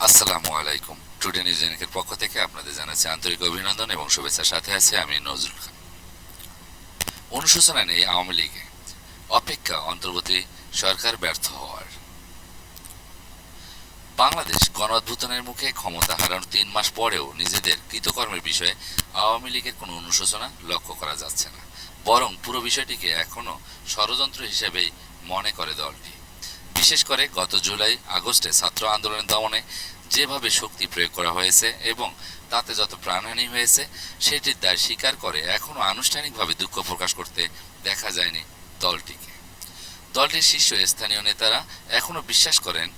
আসসালামু আলাইকুম। Today news দৈনিকের পক্ষ থেকে আপনাদের জানাচ্ছি আন্তরিক অভিনন্দন এবং শুভেচ্ছার সাথে আছে আমি নজরুল খান। অনুশোচনা নেই আওয়ামী লীগে, অপেক্ষা অন্তর্বর্তী সরকার ব্যর্থ হওয়ার। বাংলাদেশ গণঅভ্যুত্থানের মুখে ক্ষমতা হারানোর 3 মাস পরেও নিজেদের কৃতকর্মের বিষয়ে আওয়ামী লীগের কোনো অনুশোচনা লক্ষ্য করা যাচ্ছে না, বরং পুরো বিষয়টিকে এখনো ষড়যন্ত্র হিসেবেই মনে করে দলটি। বিশেষ করে গত জুলাই আগস্টে ছাত্র আন্দোলনের দমনে যেভাবে শক্তি প্রয়োগ করা হয়েছে এবং তাতে যত প্রাণহানি হয়েছে সেটির দায় স্বীকার করে এখনো আনুষ্ঠানিকভাবে দুঃখ প্রকাশ করতে দেখা যায়নি দলটিকে। দলটির শীর্ষ স্থানীয় নেতারা এখনো বিশ্বাস করেন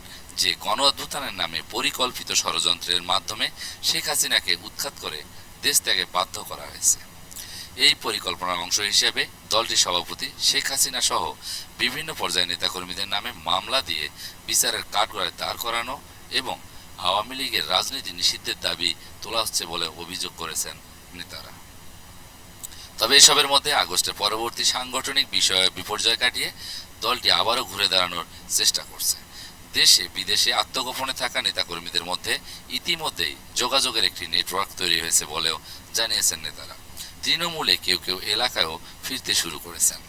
যে গণ অভ্যুত্থানের নামে পরিকল্পিত ষড়যন্ত্রের মাধ্যমে শেখ হাসিনাকে উৎখাত করে দেশ ত্যাগে বাধ্য করা হয়েছে। এই পরিকল্পনার অংশ হিসেবে দলটির সভাপতি শেখ হাসিনা সহ বিভিন্ন পর্যায়ের নেতাকর্মীদের নামে মামলা দিয়ে বিচারের কাঠগড়ায় দাঁড় করানো এবং আওয়ামী লীগের রাজনীতি নিষিদ্ধের দাবি তোলা হচ্ছে বলে অভিযোগ করেছেন নেতারা। তবে এসবের মধ্যে আগস্টের পরবর্তী সাংগঠনিক বিষয়ে বিপর্যয় কাটিয়ে দলটি আবারও ঘুরে দাঁড়ানোর চেষ্টা করছে। দেশে বিদেশে আত্মগোপনে থাকা নেতাকর্মীদের মধ্যে ইতিমধ্যেই যোগাযোগের একটি নেটওয়ার্ক তৈরি হয়েছে বলেও জানিয়েছেন নেতারা। তৃণমূলে কেউ কেউ এলাকায়ও ফিরতে শুরু করেছেন।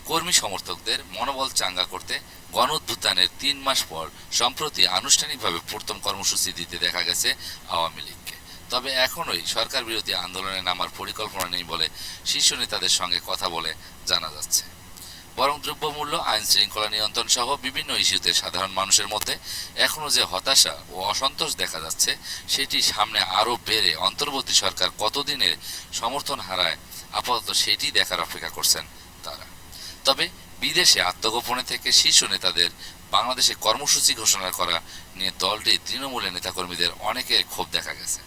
কর্মী সমর্থকদের মনোবল চাঙ্গা করতে গণ অভ্যুত্থানের 3 মাস পর সম্প্রতি আনুষ্ঠানিকভাবে প্রথম কর্মসূচি দিতে দেখা গেছে আওয়ামী লীগকে। তবে এখনোই সরকার বিরোধী আন্দোলনে নামার পরিকল্পনা নেই বলে শীর্ষ নেতাদের সঙ্গে কথা বলে জানা যাচ্ছে। বরং দ্রব্যমূল্য, আইন শৃঙ্খলা নিয়ন্ত্রণ সহ বিভিন্ন ইস্যুতে সাধারণ মানুষের মধ্যে এখনো যে হতাশা ও অসন্তোষ দেখা যাচ্ছে সেটি সামনে আরও বেড়ে অন্তর্বর্তী সরকার কতদিনের সমর্থন হারায় আপাতত সেটি দেখার অপেক্ষা করছেন তারা। তবে বিদেশে আত্মগোপনে থেকে শীর্ষ নেতাদের বাংলাদেশে কর্মসূচি ঘোষণা করা নিয়ে দলটির তৃণমূলের নেতাকর্মীদের অনেকের ক্ষোভ দেখা গেছে।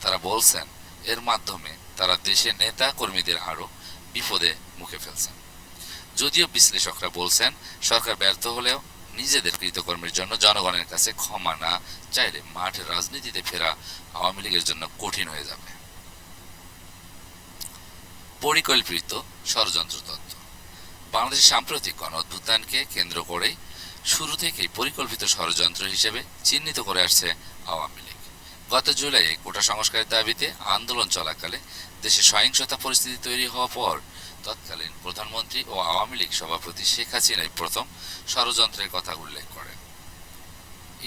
তারা বলছেন এর মাধ্যমে তারা দেশের নেতা কর্মীদের আরও বিপদে মুখে ফেলছেন। যদিও বিশ্লেষকরা বলছেন সরকার ব্যর্থ হলেও নিজেদের কৃতকর্মের জন্য জনগণের কাছে ক্ষমা না চাইলে মাঠে রাজনীতিতে ফেরা আওয়ামী লীগের জন্য কঠিন হয়ে যাবে। পরিকল্পিত ষড়যন্ত্র তত্ত্ব। বাংলাদেশের সাম্প্রতিক গণ অভ্যুত্থানকে কেন্দ্র করেই শুরু থেকেই পরিকল্পিত ষড়যন্ত্র হিসেবে চিহ্নিত করে আসছে আওয়ামী লীগ। গত জুলাইয়ে কোটা সংস্কারের দাবিতে আন্দোলন চলাকালে দেশে সহিংসতা পরিস্থিতি তৈরি হওয়ার পর তৎকালীন প্রধানমন্ত্রী ও আওয়ামী লীগ সভাপতি শেখ হাসিনাই প্রথম ষড়যন্ত্রের কথা উল্লেখ করেন।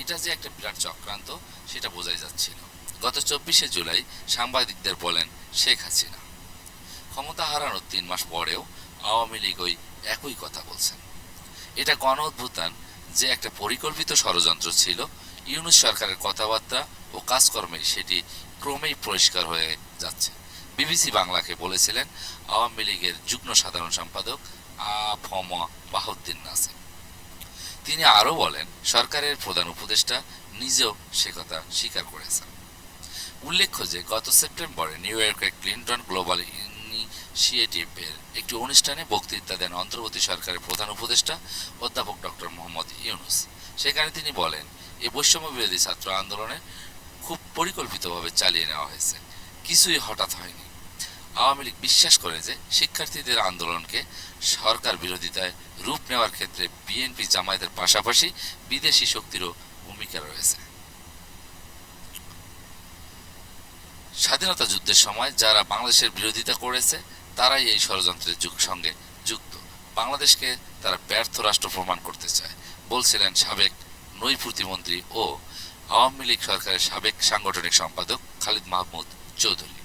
এটা যে একটা বিরাট চক্রান্ত সেটা বোঝাই যাচ্ছিল। গত 24শে জুলাই সাংবাদিকদের বলেন শেখ হাসিনা। ক্ষমতা হারানোর 3 মাস পরেও আওয়ামী লীগ ওই একই কথা বলছেন। এটা গণ অভ্যুত্থান যে একটা পরিকল্পিত ষড়যন্ত্র ছিল, ইউনূস সরকারের কথাবার্তা ও কাজকর্মে সেটি ক্রমেই পরিষ্কার হয়ে যাচ্ছে। বিবিসি বাংলাকে বলেছিলেন আওয়ামী লীগের যুগ্ম সাধারণ সম্পাদক আ.ফ.ম. বাহাউদ্দিন নাসিম। তিনি আরও বলেন সরকারের প্রধান উপদেষ্টা নিজেও সে কথা স্বীকার করেছেন। উল্লেখ্য যে গত সেপ্টেম্বরে নিউ ইয়র্কের ক্লিন্টন গ্লোবাল ইনিশিয়েটিভের একটি অনুষ্ঠানে বক্তৃতা দেন অন্তর্বর্তী সরকারের প্রধান উপদেষ্টা অধ্যাপক ডক্টর মোহাম্মদ ইউনূস। সেখানে তিনি বলেন এই বৈষম্য বিরোধী ছাত্র আন্দোলনে খুব পরিকল্পিতভাবে চালিয়ে নেওয়া হয়েছে, কিছুই হঠাৎ হয়নি। আওয়ামী লীগ বিশ্বাস করে যে শিক্ষার্থীদের আন্দোলনকে সরকার বিরোধিতায় রূপ নেওয়ার ক্ষেত্রে বিএনপি জামায়াতের পাশাপাশি বিদেশি শক্তিরও ভূমিকা রয়েছে। স্বাধীনতা যুদ্ধের সময় যারা বাংলাদেশের বিরোধিতা করেছে তারাই এই ষড়যন্ত্রের সঙ্গে যুক্ত। বাংলাদেশকে তারা ব্যর্থ রাষ্ট্র প্রমাণ করতে চায় বলছিলেন সাবেক নৌ প্রতিমন্ত্রী ও আওয়ামী লীগ সরকারের সাবেক সাংগঠনিক সম্পাদক খালিদ মাহমুদ চৌধুরী।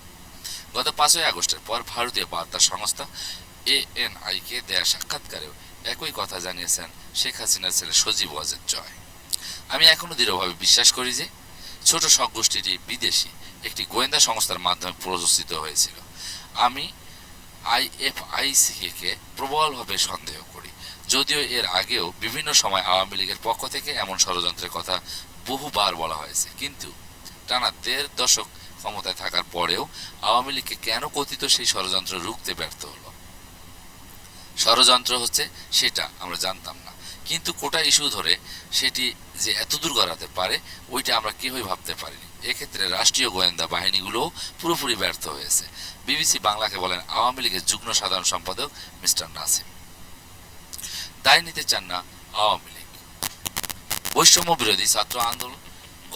গত 5ই আগস্টের পর ভারতীয় বার্তা সংস্থা ANI-কে দেয়া সাক্ষাৎকারেও একই কথা জানিয়েছেন শেখ হাসিনার ছেলে সজীব ওয়াজেদ জয়। আমি এখনো দৃঢ়ভাবে বিশ্বাস করি যে ছোট সংগোষ্ঠীটি বিদেশি একটি গোয়েন্দা সংস্থার মাধ্যমে প্ররোচিত হয়েছিল। আমি IFIC-কে প্রবলভাবে সন্দেহ করি, যদিও এর আগেও বিভিন্ন সময় আওয়ামী লীগের পক্ষ থেকে এমন ষড়যন্ত্রের কথা বহুবার বলা হয়েছে, কিন্তু টানা 1.5 দশক ক্ষমতায় থাকার পরেও আওয়ামী লীগকে কেন কথিত সেই ষড়যন্ত্র রুখতে ব্যর্থ হলো। ষড়যন্ত্র হচ্ছে সেটা আমরা জানতাম না, কিন্তু কোটা ইস্যু ধরে সেটি যে এত দূর গড়াতে পারে ওইটা আমরা কেউই ভাবতে পারিনি। এক্ষেত্রে রাষ্ট্রীয় গোয়েন্দা বাহিনীগুলোও পুরোপুরি ব্যর্থ হয়েছে। বিবিসি বাংলাকে বলেন আওয়ামী লীগের যুগ্ম সাধারণ সম্পাদক মিস্টার নাসিম। দায় নিতে চান না আওয়ামী লীগ। বৈষম্য বিরোধী ছাত্র আন্দোলন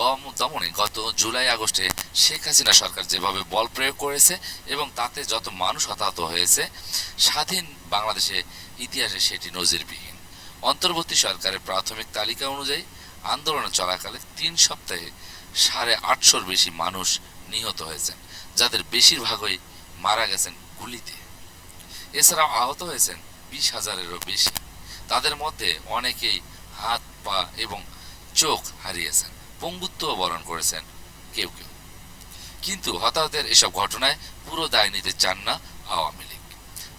গম দমনে গত জুলাই আগস্টে শেখ হাসিনা সরকার যেভাবে বল প্রয়োগ করেছে এবং তাতে যত মানুষ হতাহত হয়েছে, স্বাধীন বাংলাদেশে ইতিহাসে সেটি নজিরবিহীন। অন্তর্বর্তী সরকারের প্রাথমিক তালিকা অনুযায়ী আন্দোলন চলাকালে ৩ সপ্তাহে 850-র বেশি মানুষ নিহত হয়েছেন, যাদের বেশিরভাগই মারা গেছেন গুলিতে। এছাড়াও আহত হয়েছেন 20,000-এরও বেশি। তাদের মধ্যে অনেকেই হাত, পা এবং চোখ হারিয়েছেন, পঙ্গুত্ব বরণ করেছেন কেউ কেউ। কিন্তু হতাহতের এসব ঘটনায় পুরো দায় নিতে চান না আওয়ামী লীগ।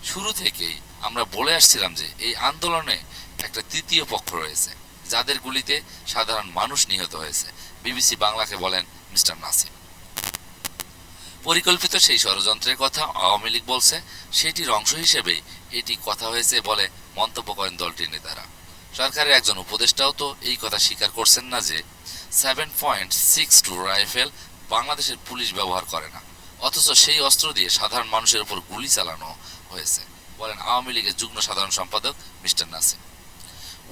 শুরু থেকেই আমরা বলে আসছিলাম যে এই আন্দোলনে একটা তৃতীয় পক্ষ রয়েছে, যাদের গুলিতে সাধারণ মানুষ নিহত হয়েছে। বিবিসি বাংলাকে বলেন মিস্টার নাসিম। পরিকল্পিত সেই ষড়যন্ত্রের কথা আওয়ামী লীগ বলছে, সেটির অংশ হিসেবেই এটি কথা হয়েছে বলে মন্তব্য করেন দলটির নেতারা। সরকারের একজন উপদেষ্টাও তো এই কথা স্বীকার করছেন না যে 7.62 রাইফেল বাংলাদেশের পুলিশ ব্যবহার করে না, অথচ সেই অস্ত্র দিয়ে সাধারণ মানুষের উপর গুলি চালানো হয়েছে, বলেন আওয়ামী লীগের যুগ্ম সাধারণ সম্পাদক মিস্টার নাসিম।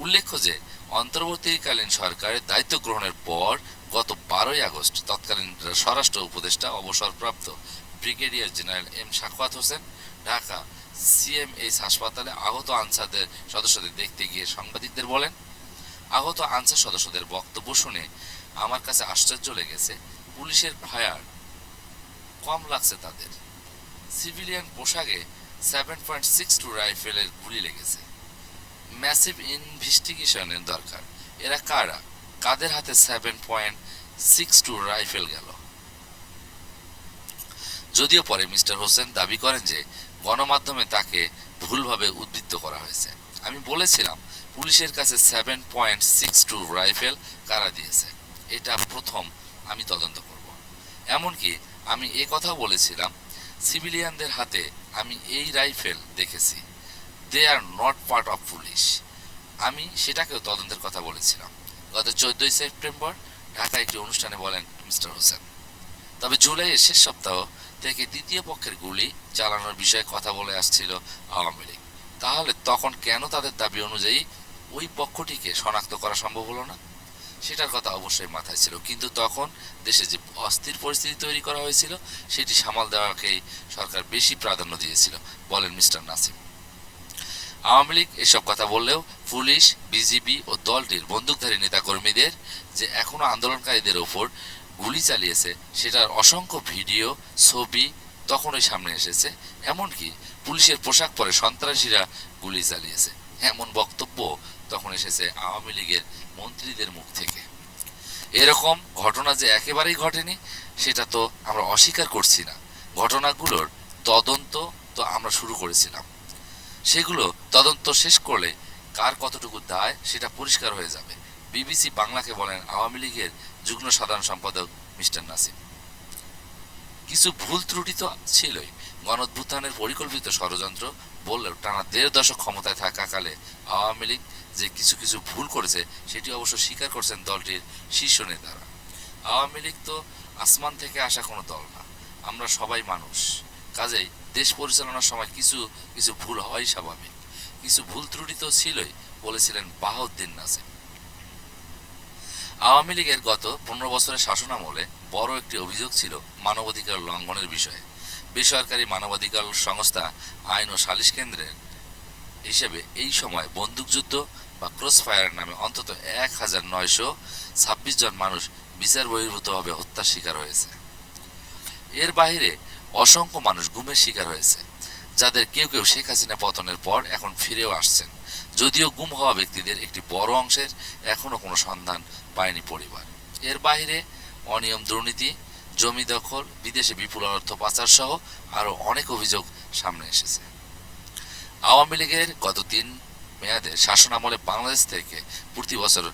উল্লেখ্য যে অন্তর্বর্তীকালীন সরকারের দায়িত্ব গ্রহণের পর গত 12ই আগস্ট তৎকালীন স্বরাষ্ট্র উপদেষ্টা অবসরপ্রাপ্ত brigadier general M Sakhawat Hossain Dhaka CMH হাসপাতালে আহত আনসারদের সদস্যদের দেখতে গিয়ে সাংবাদিকদের বলেন, আহত আনসার সদস্যদের বক্তব্য শুনে আমার কাছে আশ্চর্য লেগেছে। পুলিশের ফায়ার কম লাগছে তাদের। সিভিলিয়ান পোশাকে 7.62 রাইফেলের গুলি লেগেছে। ম্যাসিভ ইনভেস্টিগেশনের দরকার। এরা কারা, কাদের হাতে 7.62 রাইফেল গেল? যদিও পরে মিস্টার হোসেন দাবি করেন যে গণমাধ্যমে তাকে ভুলভাবে উদ্ধৃত করা হয়েছে। আমি বলেছিলাম পুলিশের কাছে 7.62 রাইফেল কারা দিয়েছে, এটা প্রথম আমি তদন্ত করব। এমনকি আমি এ কথাও বলেছিলাম সিভিলিয়ানদের হাতে আমি এই রাইফেল দেখেছি, they are not part of police. আমি সেটাকেও তদন্তের কথা বলেছিলাম। গত 14ই সেপ্টেম্বর ঢাকায় একটি অনুষ্ঠানে বলেন মিস্টার হোসেন। তবে জুলাইয়ের শেষ সপ্তাহ থেকে তৃতীয় পক্ষের গুলি চালানোর বিষয়ে কথা বলে আসছিল আওয়ামী লীগ। তাহলে তখন কেন তাদের দাবি অনুযায়ী ওই পক্ষটিকে শনাক্ত করা সম্ভব হলো না? সেটার কথা অবশ্যই মাথায় ছিল, কিন্তু তখন দেশে যে অস্থির পরিস্থিতি তৈরি করা হয়েছিল সেটি সামাল দেওয়াকেই সরকার বেশি প্রাধান্য দিয়েছিল, বলেন মিস্টার নাসিম। আওয়ামী লীগ এসব কথা বললেও পুলিশ, বিজিবি ও দলটির বন্দুকধারী নেতাকর্মীদের যে এখনো আন্দোলনকারীদের ওপর গুলি চালিয়েছে সেটার অসংখ্য ভিডিও, ছবি তখনই সামনে এসেছে। এমনকি পুলিশের পোশাক পরে সন্ত্রাসীরা গুলি চালিয়েছে, এমন বক্তব্য তখন এসেছে আওয়ামী লীগের মন্ত্রীদের মুখ থেকে। এরকম ঘটনা যে একেবারেই ঘটেনি সেটা তো আমরা অস্বীকার করছি না। ঘটনাগুলোর তদন্ত তো আমরা শুরু করেছিলাম। সেগুলো তদন্ত শেষ করলে কার কতটুকু দায় সেটা পরিষ্কার হয়ে যাবে, বিবিসি বাংলাকে বলেন আওয়ামী লীগের যুগ্ম সাধারণ সম্পাদক মিস্টার নাসিম। কিছু ভুল ত্রুটি তো ছিলই। গণঅভ্যুত্থানের পরিকল্পিত ষড়যন্ত্র বললেও টানা 1.5 দশক ক্ষমতায় থাকাকালে আওয়ামী লীগ যে কিছু কিছু ভুল করেছে সেটি অবশ্য স্বীকার করছেন দলটির শীর্ষ নেতারা। আওয়ামী লীগ তো আসমান থেকে আসা কোনো দল না, আমরা সবাই মানুষ। কাজেই দেশ পরিচালনার সময় কিছু কিছু ভুল হওয়াই স্বাভাবিক। কিছু ভুল ত্রুটি তো ছিলই, বলেছিলেন বাহাউদ্দিন নাসিম। আওয়ামী লীগের গত 15 বছরের শাসনামলে বড় একটি অভিযোগ ছিল মানবাধিকার লঙ্ঘনের বিষয়ে। বেসরকারি মানবাধিকার সংস্থা আইন ও সালিশ কেন্দ্রের হিসেবে এই সময় বন্দুকযুদ্ধ বা ক্রস ফায়ার নামে অন্তত 1926 জন মানুষ বিচার বহির্ভূতভাবে হত্যার শিকার হয়েছে। এর বাইরে অসংখ্য মানুষ গুমের শিকার হয়েছে, যাদের কেউ কেউ শেখ হাসিনা পতনের পর এখন ফিরেও আসছেন। যদিও গুম হওয়া ব্যক্তিদের একটি বড় অংশের এখনো কোনো সন্ধান পায়নি পরিবার। এর বাইরে অনিয়ম, দুর্নীতি, জমি দখল, বিদেশে বিপুল অর্থ পাচার সহ আরো অনেক অভিযোগ সামনে এসেছে। আওয়ামী লীগের গত 3 মেয়াদের শাসনামলে বাংলাদেশ থেকে প্রতি বছর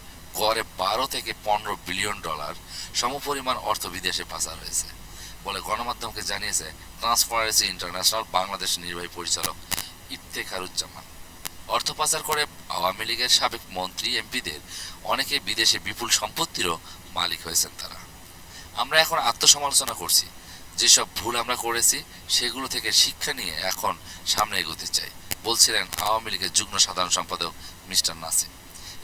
গড়ে 12 থেকে 15 বিলিয়ন ডলার সমপরিমাণ অর্থ বিদেশে পাচার হয়েছে বলে গণমাধ্যমকে জানিয়েছে ট্রান্সপারেন্সি ইন্টারন্যাশনাল বাংলাদেশ নির্বাহী পরিচালক ইফতেখারুজ্জামান। অর্থ পাচার করে আওয়ামী লীগের সাবেক মন্ত্রী, এমপিদের অনেকে বিদেশে বিপুল সম্পত্তিরও মালিক হয়েছেন তারা। আমরা এখন আত্মসমালোচনা করছি, যেসব ভুল আমরা করেছি সেগুলো থেকে শিক্ষা নিয়ে এখন সামনে এগোতে চাই, বলছিলেন আওয়ামী লীগের যুগ্ম সাধারণ সম্পাদক মিস্টার নাসিম।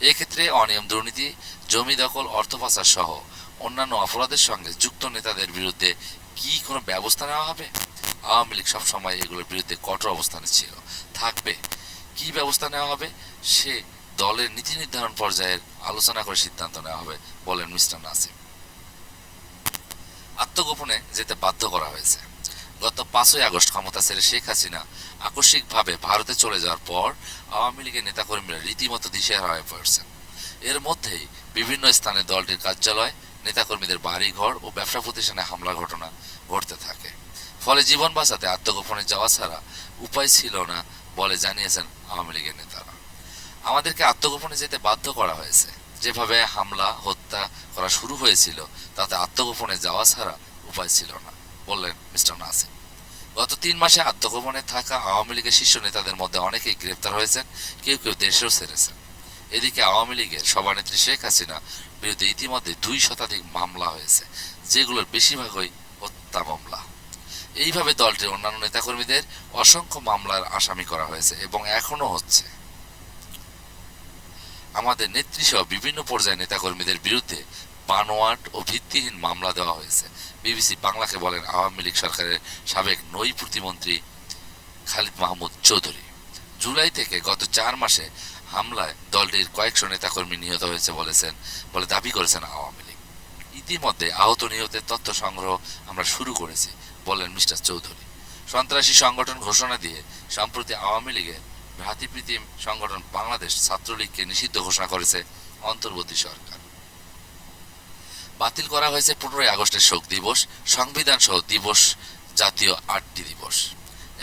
এক্ষেত্রে অনিয়ম, দুর্নীতি, জমি দখল, অর্থ পাচার সহ অন্যান্য অপরাধের সঙ্গে যুক্ত নেতাদের বিরুদ্ধে কি কোনো ব্যবস্থা নেওয়া হবে? আওয়ামী লীগ সবসময় এগুলোর বিরুদ্ধে কঠোর অবস্থানে ছিল, থাকবে। কি ব্যবস্থা নেওয়া হবে সে দলের নীতি নির্ধারণ পর্যায়ের আলোচনা করে সিদ্ধান্ত নেওয়া হবে, বলেন মিস্টার নাসিম। আত্মগোপনে যেতে বাধ্য করা হয়েছে। গত 5ই আগস্ট ক্ষমতা ছেড়ে শেখ হাসিনা আকস্মিকভাবে ভারতে চলে যাওয়ার পর আওয়ামী লীগের নেতাকর্মীরা রীতিমতো দিশেহারা হয়ে পড়েছেন। এর মধ্যেই বিভিন্ন স্থানে দলটির কার্যালয়, নেতাকর্মীদের বাড়িঘর ও ব্যবসা প্রতিষ্ঠানে হামলার ঘটনা ঘটতে থাকে। ফলে জীবন বাঁচাতে আত্মগোপনে যাওয়া ছাড়া উপায় ছিল না বলে জানিয়েছেন আওয়ামী লীগের নেতারা। আমাদেরকে আত্মগোপনে যেতে বাধ্য করা হয়েছে। যেভাবে হামলা হত্যা করা শুরু হয়েছিল তাতে আত্মগোপনে যাওয়া ছাড়া উপায় ছিল না, বললেন মিস্টার নাসিম। গত 3 মাসে আত্মগোপনে থাকা আওয়ামী লীগের শীর্ষ নেতাদের মধ্যে অনেকেই গ্রেপ্তার হয়েছেন, কেউ কেউ দেশেও ছেড়েছেন। এদিকে আওয়ামী লীগের সভানেত্রী শেখ হাসিনা বিরুদ্ধে ইতিমধ্যে 2 শতাধিক মামলা হয়েছে, যেগুলোর বেশিরভাগই হত্যা মামলা। এইভাবে দলটির অন্যান্য নেতাকর্মীদের অসংখ্য মামলার আসামি করা হয়েছে এবং এখনো হচ্ছে। আমাদের নেতৃসহ বিভিন্ন পর্যায়ে নেতাকর্মীদের বিরুদ্ধে বানোয়াট ও ভিত্তিহীন মামলা দেওয়া হয়েছে। বিবিসি বাংলাকে বলেন আওয়ামী লীগ সরকারের সাবেক নৌ প্রতিমন্ত্রী খালিদ মাহমুদ চৌধুরী। জুলাই থেকে গত 4 মাসে হামলায় দলটির কয়েকশো নেতাকর্মী নিহত হয়েছে বলে দাবি করেছেন আওয়ামী লীগ। ইতিমধ্যে আহত নিহতের তথ্য সংগ্রহ আমরা শুরু করেছি, বলেন মিস্টার চৌধুরী। সন্ত্রাসী সংগঠন ঘোষণা দিয়ে সম্প্রতি আওয়ামী লীগের ভ্রাতৃপ্রীতি সংগঠন বাংলাদেশ ছাত্রলীগকে নিষিদ্ধ ঘোষণা করেছে অন্তর্বর্তী সরকার। বাতিল করা হয়েছে 15ই আগস্টের শোক দিবস, সংবিধান সহ দিবস, জাতীয় 8টি দিবস।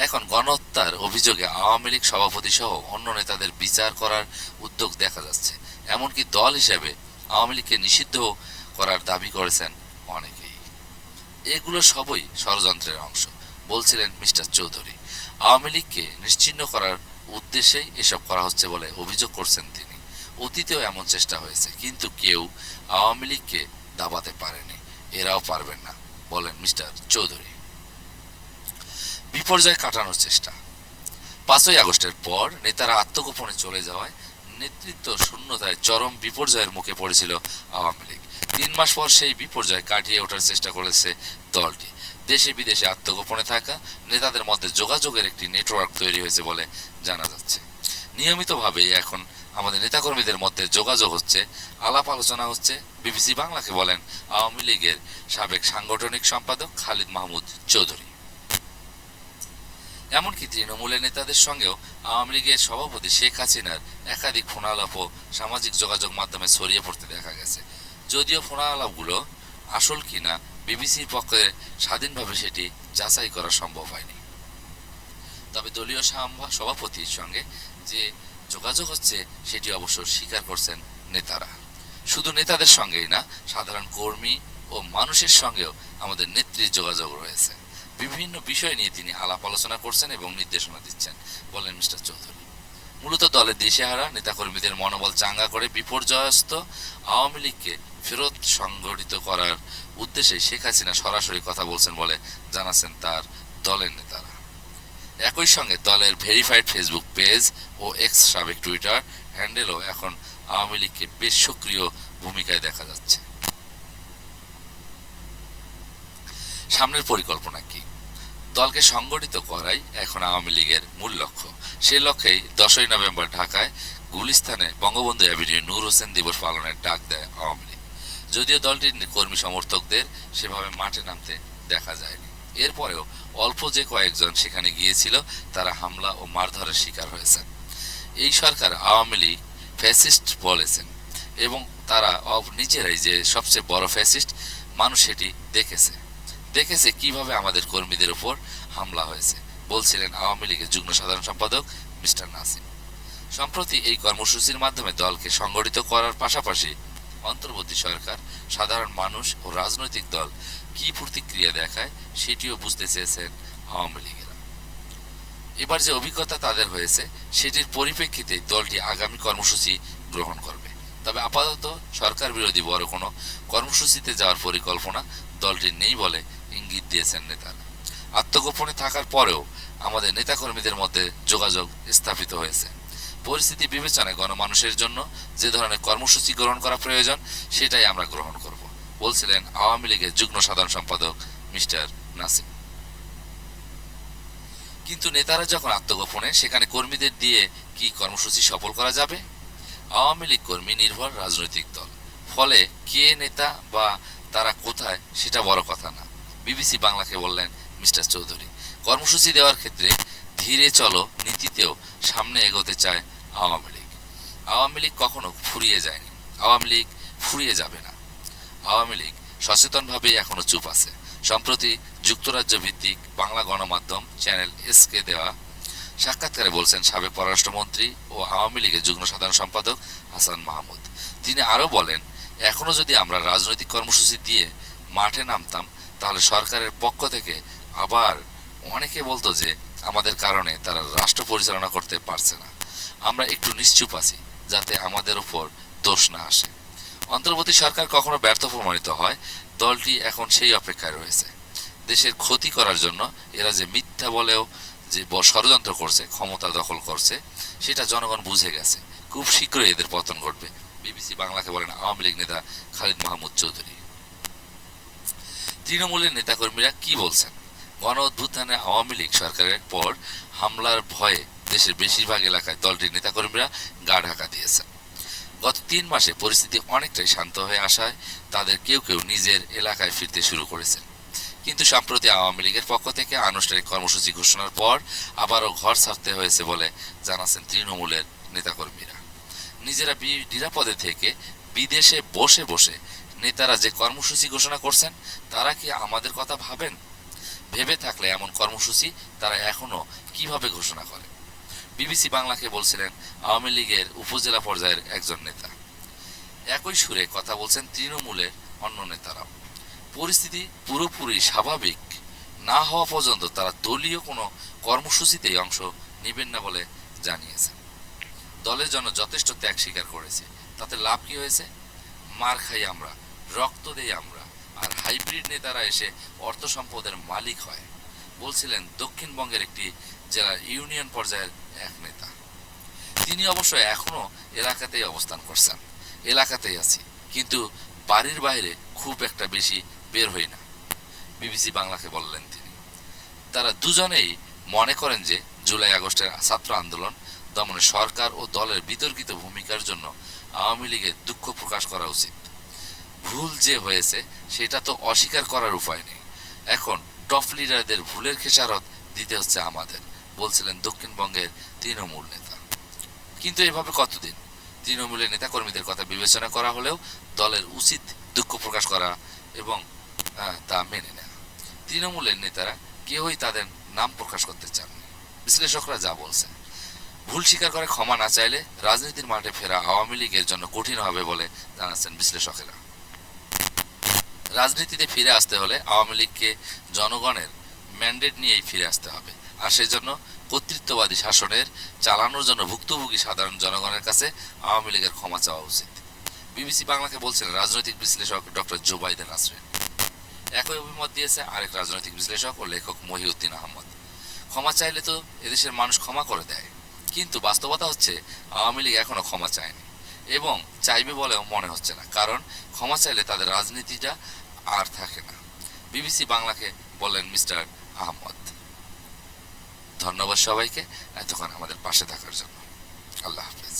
এখন গণহত্যার অভিযোগে আওয়ামী লীগ সভাপতি সহ অন্য নেতাদের বিচার করার উদ্যোগ দেখা যাচ্ছে। এমনকি দল হিসেবে আওয়ামী লীগকে নিষিদ্ধ করার দাবি করেছেন অনেকেই। এগুলো সবই ষড়যন্ত্রের অংশ, বলছিলেন মিস্টার চৌধুরী। আওয়ামী লীগকে নিশ্চিহ্ন করার উদ্দেশ্যেই এসব করা হচ্ছে বলে অভিযোগ করছেন তিনি। অতীতেও এমন চেষ্টা হয়েছে, কিন্তু কেউ আওয়ামী লীগকে দাবাতে পারেনি, এরাও পারবেন না, বলেন মিস্টার চৌধুরী। বিপর্যয় কাটানোর চেষ্টা। 5ই আগস্টের পর নেতারা আত্মগোপনে চলে যাওয়ায় নেতৃত্ব শূন্যতায় চরম বিপর্যয়ের মুখে পড়েছিল আওয়ামী লীগ। 3 মাস পর সেই বিপর্যয় কাটিয়ে ওঠার চেষ্টা করেছে দলটি। দেশে বিদেশে আত্মগোপনে থাকা নেতাদের মধ্যে যোগাযোগের একটি নেটওয়ার্ক তৈরি হয়েছে বলে জানা যাচ্ছে। নিয়মিতভাবে এখন আমাদের নেতাকর্মীদের মধ্যে যোগাযোগ হচ্ছে, আলাপ আলোচনা হচ্ছে। বিবিসি বাংলাকে বলেন আওয়ামী লীগের সাবেক সাংগঠনিক সম্পাদক খালিদ মাহমুদ চৌধুরী। এমনকি তৃণমূলের নেতাদের সঙ্গেও আওয়ামী লীগের সভাপতি শেখ হাসিনার একাধিক ফোনালাপও সামাজিক যোগাযোগ মাধ্যমে ছড়িয়ে পড়তে দেখা গেছে। যদিও ফোনালাপগুলো আসল কিনা বিবিসির পক্ষে স্বাধীনভাবে সেটি যাচাই করা সম্ভব হয়নি। তবে দলীয় সভাপতির সঙ্গে যে যোগাযোগ হচ্ছে সেটি অবশ্য স্বীকার করছেন নেতারা। শুধু নেতাদের সঙ্গেই না, সাধারণ কর্মী ও মানুষের সঙ্গেও আমাদের নেত্রীর যোগাযোগ রয়েছে। বিভিন্ন বিষয় নিয়ে তিনি আলাপ আলোচনা করছেন এবং নির্দেশনা দিচ্ছেন, বলেন মিস্টার চৌধুরী। মূলত দলের দিশেহারা নেতাকর্মীদের মনোবল চাঙ্গা করে বিপর্যস্ত আওয়ামী লীগকে ফেরত সংগঠিত করার উদ্দেশ্যে শেখ হাসিনা সরাসরি কথা বলছেন বলে জানাচ্ছেন তার দলের নেতারা। একই সঙ্গে দলের ভেরিফাইড ফেসবুক পেজ ও এক্স সাবেক টুইটার হ্যান্ডেলও এখন আওয়ামী লীগকে বেশ সক্রিয় ভূমিকায় দেখা যাচ্ছে। সামনের পরিকল্পনা কি? দলকে সংগঠিত করাই এখন আওয়ামী লীগের মূল লক্ষ্য। সেই লক্ষ্যেই 10ই নভেম্বর ঢাকায় গুলিস্তানে বঙ্গবন্ধু অ্যাভিনিউ নূর হোসেন দিবস পালনের ডাক দেয় আওয়ামী লীগ। যদিও দলটির কর্মী সমর্থকদের সেভাবে মাঠে নামতে দেখা যায়নি। এরপরেও অল্প যে কয়েকজন সেখানে গিয়েছিল তারা হামলা ও মারধরের শিকার হয়েছেন। এই সরকার আওয়ামী লীগ ফ্যাসিস্ট বলেছেন এবং তারা নিজেরাই যে সবচেয়ে বড় ফ্যাসিস্ট, মানুষ সেটি দেখেছে কিভাবে আমাদের কর্মীদের উপর হামলা হয়েছে, বলছিলেন আওয়ামী লীগের যুগ্ম সাধারণ সম্পাদক মিস্টার নাসিম। সম্প্রতি এই কর্মসূচির মাধ্যমে দলকে সংগঠিত করার পাশাপাশি অন্তর্বর্তী সরকার, সাধারণ মানুষ ও রাজনৈতিক দল কি প্রতিক্রিয়া দেখায় সেটিও বুঝতে চেয়েছেন আওয়ামী লীগেরা। এবার যে অভিজ্ঞতা তাদের হয়েছে সেটির পরিপ্রেক্ষিতে দলটি আগামী কর্মসূচি গ্রহণ করবে। তবে আপাতত সরকার বিরোধী বড় কোনো কর্মসূচিতে যাওয়ার পরিকল্পনা দলটির নেই বলে ইঙ্গিত দিয়েছেন নেতারা। আত্মগোপনে থাকার পরেও আমাদের নেতাকর্মীদের মধ্যে যোগাযোগ স্থাপিত হয়েছে। পরিস্থিতি বিবেচনায় গণমানুষের জন্য যে ধরনের কর্মসূচি গ্রহণ করা প্রয়োজন সেটাই আমরা গ্রহণ করব, বলছিলেন আওয়ামী লীগের যুগ্ম সাধারণ সম্পাদক মিস্টার নাসিম। কিন্তু নেতারা যখন আত্মগোপনে, সেখানে কর্মীদের দিয়ে কি কর্মসূচি সফল করা যাবে? আওয়ামী লীগ কর্মী নির্ভর রাজনৈতিক দল, ফলে কে নেতা বা তারা কোথায় সেটা বড় কথা না। বিবিসি বাংলাকে বললেন মিস্টার চৌধুরী। কর্মসূচি দেওয়ার ক্ষেত্রে ধীরে চলো নীতিতেও সামনে এগোতে চায় আওয়ামী লীগ। আওয়ামী লীগ কখনো ফুরিয়ে যায়নি, আওয়ামী লীগ ফুরিয়ে যাবে না। আওয়ামী লীগ সচেতনভাবেই এখনো চুপ আছে। সম্প্রতি যুক্তরাজ্য ভিত্তিক বাংলা গণমাধ্যম চ্যানেল এসকে দেওয়া সাক্ষাৎকারে বলছেন সাবেক পররাষ্ট্রমন্ত্রী ও আওয়ামী লীগের যুগ্ম সাধারণ সম্পাদক হাসান মাহমুদ। তিনি আরও বলেন, এখনো যদি আমরা রাজনৈতিক কর্মসূচি দিয়ে মাঠে নামতাম, তাহলে সরকারের পক্ষ থেকে আবার অনেকে বলতো যে আমাদের কারণে তারা রাষ্ট্র পরিচালনা করতে পারছে না। আমরা একটু নিশ্চুপ আছি যাতে আমাদের উপর দোষ না আসে। অন্তর্বর্তী সরকার কখনো ব্যর্থ প্রমাণিত হয়, দলটি এখন সেই অপেক্ষায় রয়েছে। দেশের ক্ষতি করার জন্য এরা যে মিথ্যা বলেও যে ষড়যন্ত্র করছে, ক্ষমতা দখল করছে, সেটা জনগণ বুঝে গেছে। খুব শীঘ্রই এদের পতন ঘটবে। বিবিসি বাংলাকে বলেন আওয়ামী লীগ নেতা খালিদ মাহমুদ চৌধুরী। তৃণমূলের নেতাকর্মীরা কি বলছেন? গণ অভ্যুত্থানে আওয়ামী লীগ সরকারের পর হামলার ভয়ে দেশের বেশিরভাগ এলাকায় দলটির নেতাকর্মীরা গা ঢাকা দিয়েছেন। গত 3 মাসে পরিস্থিতি অনেকটাই শান্ত হয়ে আসায় তাদের কেউ কেউ নিজের এলাকায় ফিরতে শুরু করেছেন। কিন্তু সম্প্রতি আওয়ামী লীগের পক্ষ থেকে আনুষ্ঠানিক কর্মসূচি ঘোষণার পর আবারও ঘর ছাড়তে হয়েছে বলে জানাচ্ছেন তৃণমূলের নেতাকর্মীরা। নিজেরা নিরাপদে থেকে বিদেশে বসে বসে নেতারা যে কর্মসূচি ঘোষণা করছেন, তারা কি আমাদের কথা ভাবেন? ভেবে থাকলে এমন কর্মসূচি তারা এখনো কিভাবে ঘোষণা করে? বিবিসি বাংলাকে বলছিলেন আওয়ামী লীগের উপজেলা পর্যায়ের একজন নেতা। একই সুরে কথা বলছেন তৃণমূলের অন্য নেতারাও। পরিস্থিতি পুরোপুরি স্বাভাবিক না হওয়া পর্যন্ত তারা দলীয় কোনো কর্মসূচিতেই অংশ নেবেন না বলে জানিয়েছেন। দলের জন্য যথেষ্ট ত্যাগ স্বীকার করেছে, তাতে লাভ কি হয়েছে? মার খাই আমরা, রক্ত দেই আমরা, আর হাইব্রিড নেতারা এসে অর্থ সম্পদের মালিক হয়, বলছিলেন দক্ষিণবঙ্গের একটি জেলার ইউনিয়ন পর্যায়ের এক নেতা। তিনি অবশ্য এখনো এলাকাতেই অবস্থান করছেন। এলাকাতেই আছি, কিন্তু বাড়ির বাইরে খুব একটা বেশি বের হই না, বিবিসি বাংলাকে বললেন তিনি। তারা দুজনেই মনে করেন যে জুলাই আগস্টের ছাত্র আন্দোলন দমনে সরকার ও দলের বিতর্কিত ভূমিকার জন্য আওয়ামী লীগের দুঃখ প্রকাশ করা উচিত। ভুল যে হয়েছে সেটা তো অস্বীকার করার উপায় নেই। এখন টপ লিডারদের ভুলের খেসারত দিতে হচ্ছে আমাদের, বলছিলেন দক্ষিণবঙ্গের তৃণমূল নেতা। কিন্তু এভাবে কতদিন? তৃণমূলের নেতাকর্মীদের কথা বিবেচনা করা হলেও দলের উচিত দুঃখ প্রকাশ করা এবং তা মেনে নেওয়া। তৃণমূলের নেতারা কেউই তাদের নাম প্রকাশ করতে চাননি। বিশ্লেষকরা যা বলছেন, ভুল স্বীকার করে ক্ষমা না চাইলে রাজনীতির মাঠে ফেরা আওয়ামী লীগের জন্য কঠিন হবে বলে জানাচ্ছেন বিশ্লেষকেরা। রাজনীতিতে ফিরে আসতে হলে আওয়ামী লীগকে জনগণের ম্যান্ডেট নিয়েই ফিরে আসতে হবে, আর সেজন্য কর্তৃত্ববাদী শাসনের চালানোর জন্য ভুক্তভোগী সাধারণ জনগণের কাছে আওয়ামী লীগের ক্ষমা চাওয়া উচিত। বিবিসি বাংলাকে বলছেন রাজনৈতিক বিশ্লেষক ডক্টর জোবাইদা নাসরিন। একই অভিমত দিয়েছে আরেক রাজনৈতিক বিশ্লেষক ও লেখক মহিউদ্দিন আহমদ। ক্ষমা চাইলে তো এদেশের মানুষ ক্ষমা করে দেয়, কিন্তু বাস্তবতা হচ্ছে আওয়ামী লীগ এখনো ক্ষমা চায়নি এবং চাইবে বলেও মনে হচ্ছে না, কারণ ক্ষমা চাইলে তাদের রাজনীতিটা আর থাকে না। বিবিসি বাংলাকে বললেন মিস্টার আহমদ। ধন্যবাদ সবাইকে এতক্ষণ আমাদের পাশে থাকার জন্য। আল্লাহ হাফেজ।